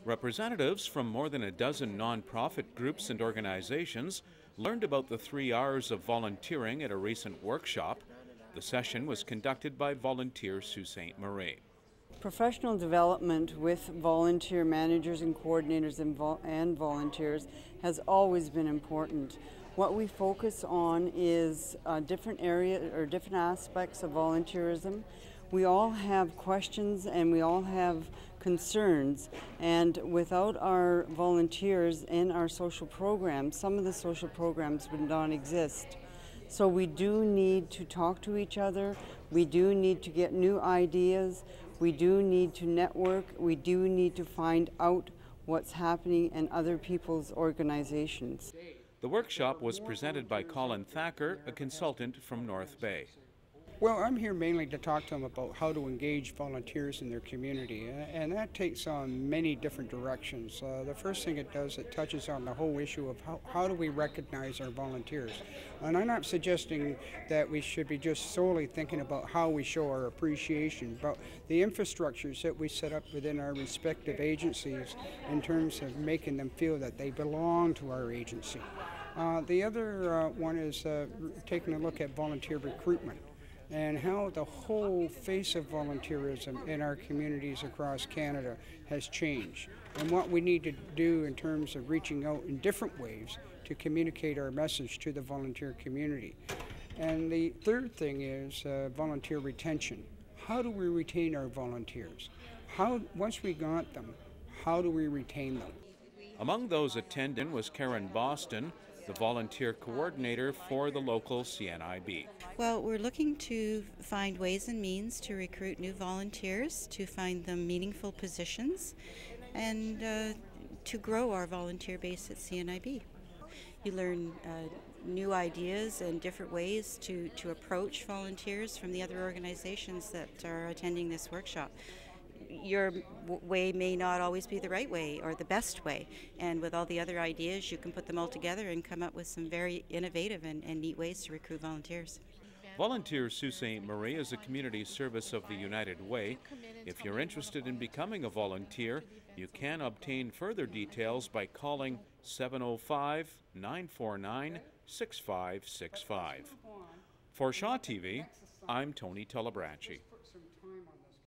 Representatives from more than a dozen nonprofit groups and organizations learned about the 3 R's of volunteering at a recent workshop. The session was conducted by Volunteer Sault Ste. Marie. Professional development with volunteer managers and coordinators and volunteers has always been important. What we focus on is different areas or different aspects of volunteerism. We all have questions and we all have concerns, and without our volunteers and our social programs, some of the social programs would not exist. So we do need to talk to each other, we do need to get new ideas, we do need to network, we do need to find out what's happening in other people's organizations. The workshop was presented by Colin Thacker, a consultant from North Bay. Well, I'm here mainly to talk to them about how to engage volunteers in their community, and that takes on many different directions. The first thing it does, it touches on the whole issue of how do we recognize our volunteers. And I'm not suggesting that we should be just solely thinking about how we show our appreciation, but the infrastructures that we set up within our respective agencies in terms of making them feel that they belong to our agency. The other one is taking a look at volunteer recruitment and how the whole face of volunteerism in our communities across Canada has changed, and what we need to do in terms of reaching out in different ways to communicate our message to the volunteer community. And the third thing is volunteer retention. How do we retain our volunteers? Once we got them, how do we retain them? Among those attending was Karen Boston, the volunteer coordinator for the local C.N.I.B. Well, we're looking to find ways and means to recruit new volunteers, to find them meaningful positions, and to grow our volunteer base at C.N.I.B. You learn new ideas and different ways to approach volunteers from the other organizations that are attending this workshop. Your way may not always be the right way or the best way, and with all the other ideas you can put them all together and come up with some very innovative and neat ways to recruit volunteers. Volunteer Sault Ste. Marie is a community service of the United Way. If you're interested in becoming a volunteer, you can obtain further details by calling 705-949-6565. For Shaw TV, I'm Tony Telebracci.